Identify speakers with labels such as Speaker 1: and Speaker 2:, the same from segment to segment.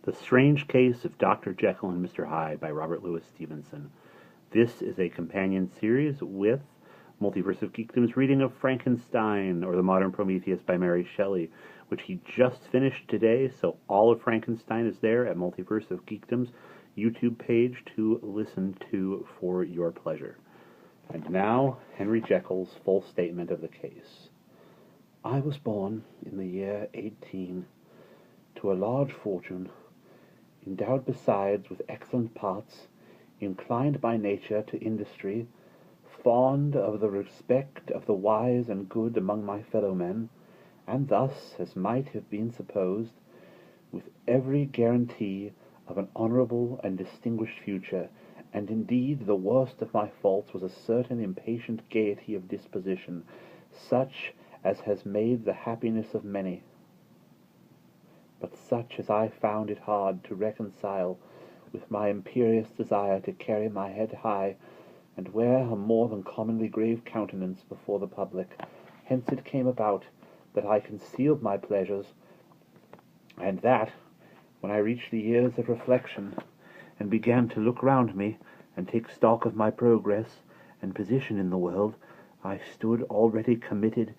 Speaker 1: The Strange Case of Dr. Jekyll and Mr. Hyde by Robert Louis Stevenson. This is a companion series with Multiverse of Geekdoms reading of Frankenstein, or The Modern Prometheus by Mary Shelley, which he just finished today, so all of Frankenstein is there at Multiverse of Geekdoms' YouTube page to listen to for your pleasure. And now, Henry Jekylls' full statement of the case. I was born in the year 18 to a large fortune, endowed besides with excellent parts, inclined by nature to industry, fond of the respect of the wise and good among my fellow-men, and thus, as might have been supposed, with every guarantee of an honourable and distinguished future, and indeed the worst of my faults was a certain impatient gaiety of disposition, such as has made the happiness of many, but such as I found it hard to reconcile with my imperious desire to carry my head high, and wear a more than commonly grave countenance before the public. Hence it came about that I concealed my pleasures, and that, when I reached the years of reflection, and began to look round me, and take stock of my progress and position in the world, I stood already committed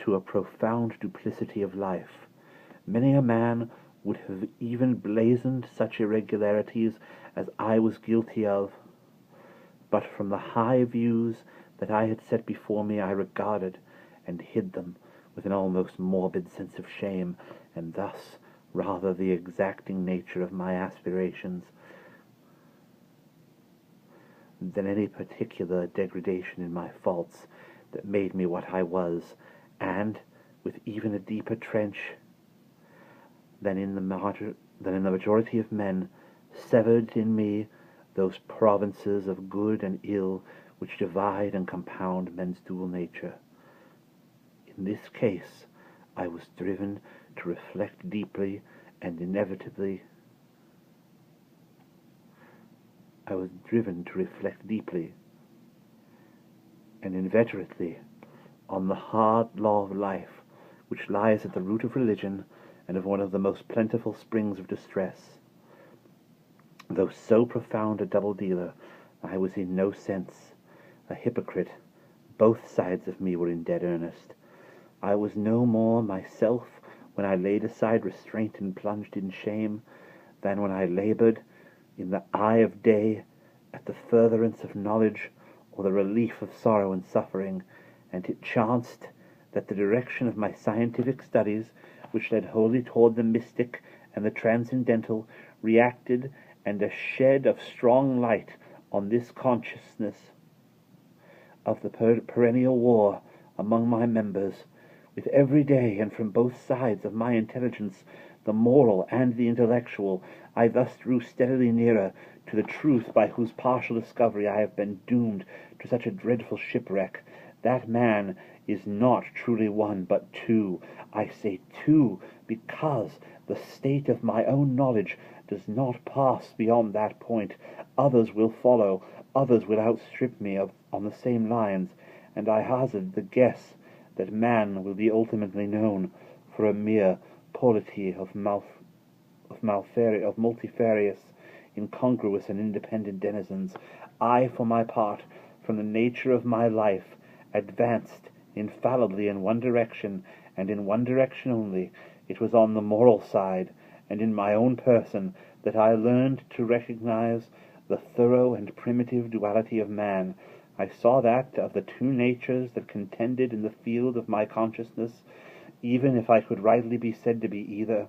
Speaker 1: to a profound duplicity of life. Many a man would have even blazoned such irregularities as I was guilty of, but from the high views that I had set before me I regarded and hid them with an almost morbid sense of shame, and thus rather the exacting nature of my aspirations than any particular degradation in my faults that made me what I was, and with even a deeper trench than in the majority of men, severed in me those provinces of good and ill which divide and compound men's dual nature. In this case, I was driven to reflect deeply and inveterately on the hard law of life, which lies at the root of religion and of one of the most plentiful springs of distress. Though so profound a double-dealer, I was in no sense a hypocrite. Both sides of me were in dead earnest. I was no more myself when I laid aside restraint and plunged in shame, than when I laboured in the eye of day at the furtherance of knowledge or the relief of sorrow and suffering. And it chanced that the direction of my scientific studies, which led wholly toward the mystic and the transcendental, reacted and a shed of strong light on this consciousness of the perennial war among my members. With every day, and from both sides of my intelligence, the moral and the intellectual, I thus drew steadily nearer to the truth by whose partial discovery I have been doomed to such a dreadful shipwreck. That man is not truly one, but two. I say two, because the state of my own knowledge does not pass beyond that point. Others will follow, others will outstrip me on the same lines, and I hazard the guess that man will be ultimately known for a mere polity of multifarious, incongruous, and independent denizens. I, for my part, from the nature of my life, advanced infallibly in one direction, and in one direction only. It was on the moral side, and in my own person, that I learned to recognize the thorough and primitive duality of man. I saw that, of the two natures that contended in the field of my consciousness, even if I could rightly be said to be either,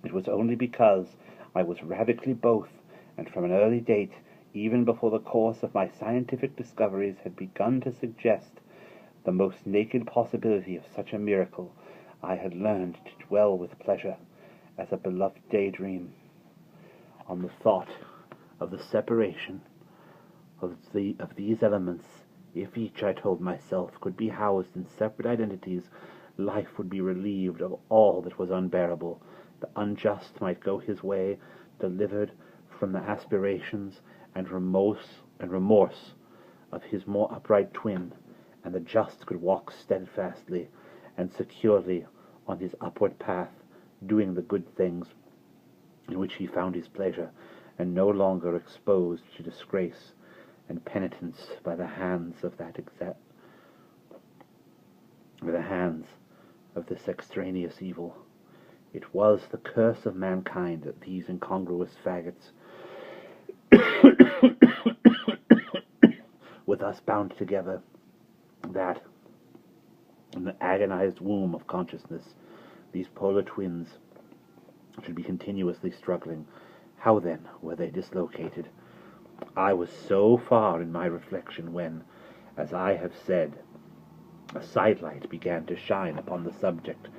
Speaker 1: it was only because I was radically both, and from an early date, even before the course of my scientific discoveries had begun to suggest the most naked possibility of such a miracle, I had learned to dwell with pleasure, as a beloved daydream, on the thought of the separation of these elements. If each, I told myself, could be housed in separate identities, life would be relieved of all that was unbearable. The unjust might go his way, delivered from the aspirations and remorse of his more upright twin, and the just could walk steadfastly and securely on his upward path, doing the good things in which he found his pleasure, and no longer exposed to disgrace and penitence by the hands of this extraneous evil. It was the curse of mankind that these incongruous faggots were thus bound together, that in the agonized womb of consciousness these polar twins should be continuously struggling. How then were they dislocated? I was so far in my reflection when, as I have said, a sidelight began to shine upon the subject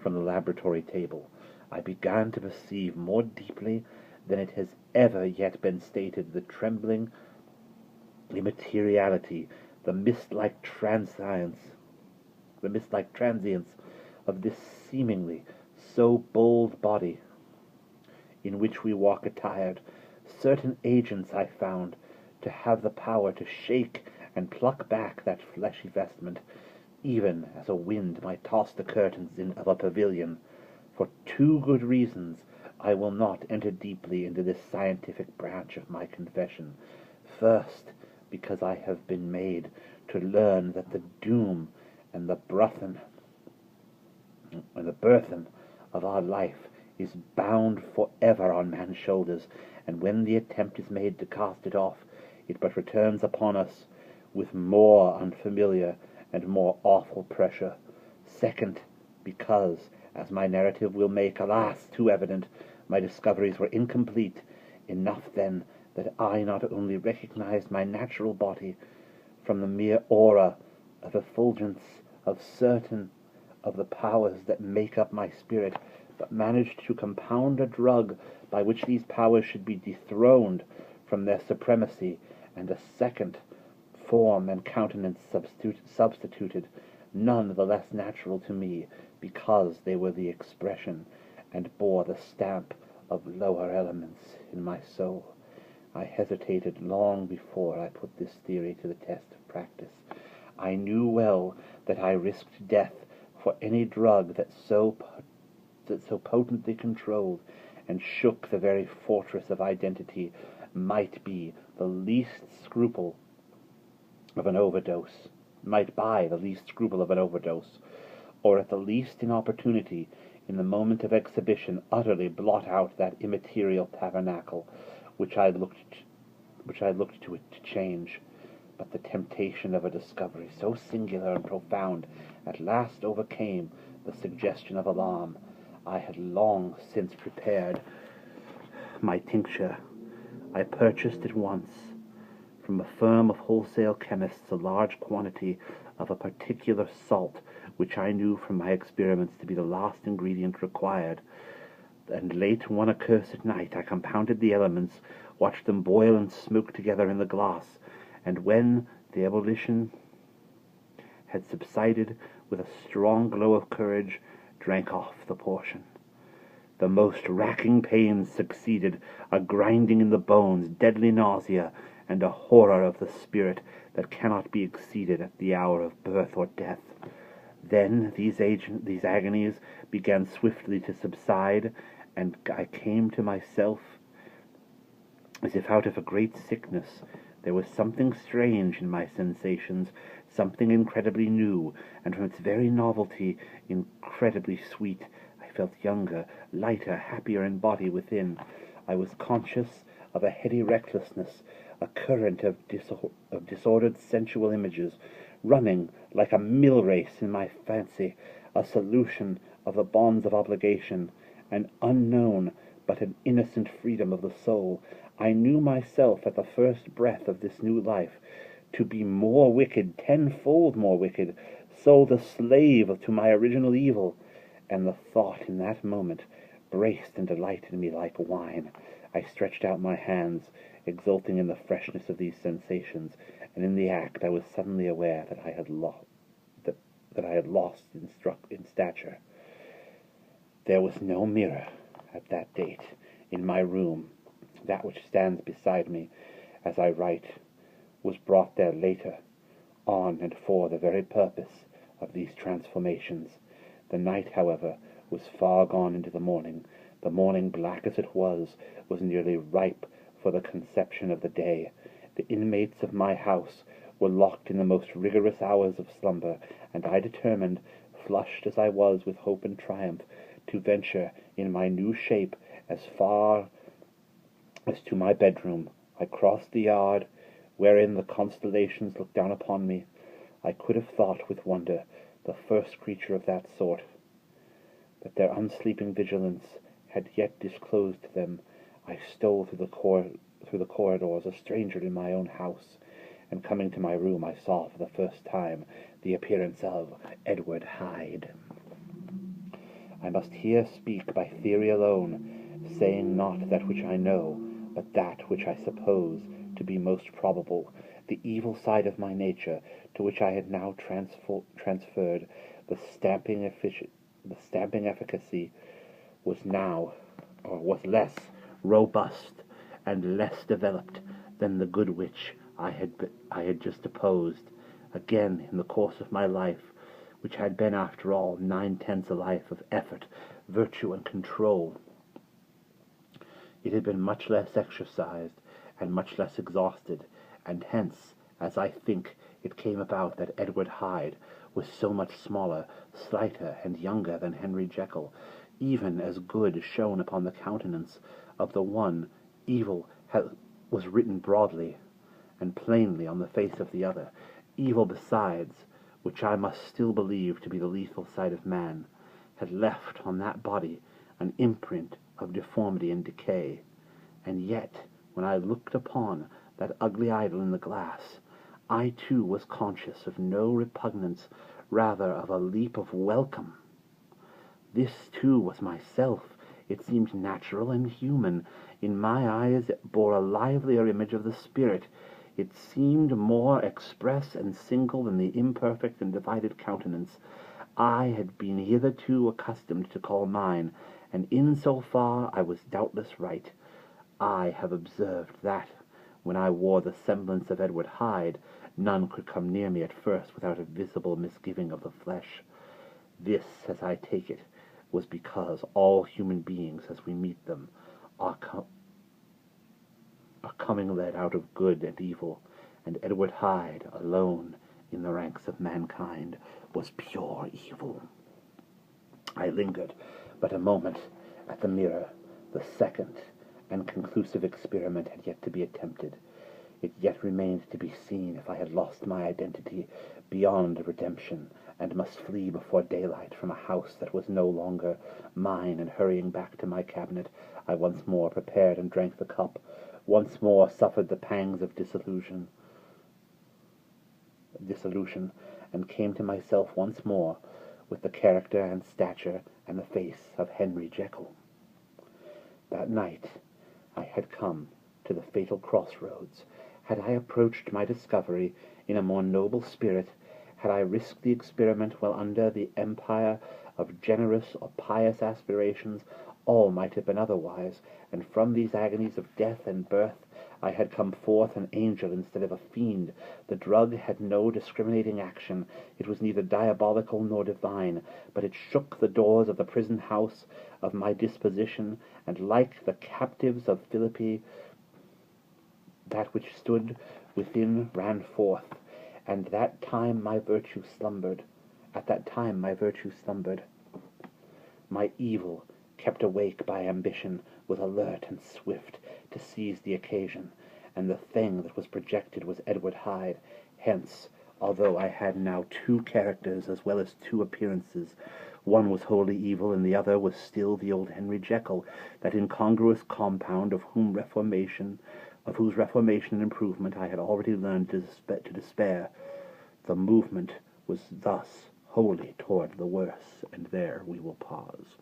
Speaker 1: from the laboratory table. I began to perceive more deeply than it has ever yet been stated the trembling immateriality, the mist-like transience of this seemingly so bold body in which we walk attired. Certain agents I found to have the power to shake and pluck back that fleshy vestment, even as a wind might toss the curtains of a pavilion. For two good reasons I will not enter deeply into this scientific branch of my confession. First, because I have been made to learn that the doom and the burthen of our life is bound forever on man's shoulders, and when the attempt is made to cast it off, it but returns upon us with more unfamiliar and more awful pressure. Second, because, as my narrative will make, alas, too evident, my discoveries were incomplete. Enough, then, that I not only recognized my natural body from the mere aura of effulgence of certain of the powers that make up my spirit, but managed to compound a drug by which these powers should be dethroned from their supremacy, and a second form and countenance substituted, none the less natural to me, because they were the expression and bore the stamp of lower elements in my soul. I hesitated long before I put this theory to the test of practice. I knew well that I risked death for any drug that so potently controlled and shook the very fortress of identity might buy the least scruple of an overdose, or at the least inopportunity in the moment of exhibition utterly blot out that immaterial tabernacle which I looked to it to change. But the temptation of a discovery so singular and profound at last overcame the suggestion of alarm. I had long since prepared my tincture. I purchased at once from a firm of wholesale chemists a large quantity of a particular salt, which I knew from my experiments to be the last ingredient required. And late one accursed night I compounded the elements, watched them boil and smoke together in the glass, and when the ebullition had subsided, with a strong glow of courage, drank off the portion. The most racking pains succeeded, a grinding in the bones, deadly nausea, and a horror of the spirit that cannot be exceeded at the hour of birth or death. Then these agonies began swiftly to subside, and I came to myself as if out of a great sickness. There was something strange in my sensations, something incredibly new, and from its very novelty incredibly sweet. I felt younger, lighter, happier in body within. I was conscious of a heady recklessness, a current of disordered sensual images, running like a mill race in my fancy, a solution of the bonds of obligation, an unknown but an innocent freedom of the soul. I knew myself at the first breath of this new life to be more wicked, tenfold more wicked, sold a slave to my original evil, and the thought in that moment braced and delighted me like wine. I stretched out my hands, exulting in the freshness of these sensations, and in the act I was suddenly aware that I had lost in stature. There was no mirror at that date in my room. That which stands beside me as I write was brought there later on and for the very purpose of these transformations. The night, however, was far gone into the morning. The morning, black as it was nearly ripe for the conception of the day. The inmates of my house were locked in the most rigorous hours of slumber, and I determined, flushed as I was with hope and triumph, to venture in my new shape as far as to my bedroom. I crossed the yard, wherein the constellations looked down upon me. I could have thought with wonder, the first creature of that sort, that their unsleeping vigilance had yet disclosed to them. I stole through the corridors, a stranger in my own house, and coming to my room I saw for the first time the appearance of Edward Hyde. I must here speak by theory alone, saying not that which I know, but that which I suppose to be most probable. The evil side of my nature, to which I had now transferred the stamping efficacy, was less robust and less developed than the good which I had just opposed. Again, in the course of my life, which had been, after all, 9/10 a life of effort, virtue, and control, it had been much less exercised and much less exhausted, and hence, as I think, it came about that Edward Hyde was so much smaller, slighter, and younger than Henry Jekyll. Even as good shone upon the countenance of the one, evil was written broadly and plainly on the face of the other. Evil besides, which I must still believe to be the lethal side of man, had left on that body an imprint of deformity and decay. And yet, when I looked upon that ugly idol in the glass, I too was conscious of no repugnance, rather of a leap of welcome. This too was myself. It seemed natural and human. In my eyes it bore a livelier image of the spirit. It seemed more express and single than the imperfect and divided countenance I had been hitherto accustomed to call mine, and in so far I was doubtless right. I have observed that, when I wore the semblance of Edward Hyde, none could come near me at first without a visible misgiving of the flesh. This, as I take it, was because all human beings, as we meet them, are coming led out of good and evil, and Edward Hyde, alone in the ranks of mankind, was pure evil. I lingered but a moment at the mirror. The second and conclusive experiment had yet to be attempted. It yet remained to be seen if I had lost my identity beyond redemption, and must flee before daylight from a house that was no longer mine, and hurrying back to my cabinet, I once more prepared and drank the cup, once more suffered the pangs of dissolution, and came to myself once more with the character and stature and the face of Henry Jekyll. That night I had come to the fatal crossroads. Had I approached my discovery in a more noble spirit, had I risked the experiment while under the empire of generous or pious aspirations, all might have been otherwise, and from these agonies of death and birth I had come forth an angel instead of a fiend. The drug had no discriminating action. It was neither diabolical nor divine, but it shook the doors of the prison house of my disposition, and like the captives of Philippi, that which stood within ran forth. And at that time my virtue slumbered. My evil, kept awake by ambition, was alert and swift to seize the occasion, and the thing that was projected was Edward Hyde. Hence, although I had now two characters as well as two appearances, one was wholly evil, and the other was still the old Henry Jekyll, that incongruous compound of whose reformation and improvement I had already learned to despair. The movement was thus wholly toward the worse, and there we will pause.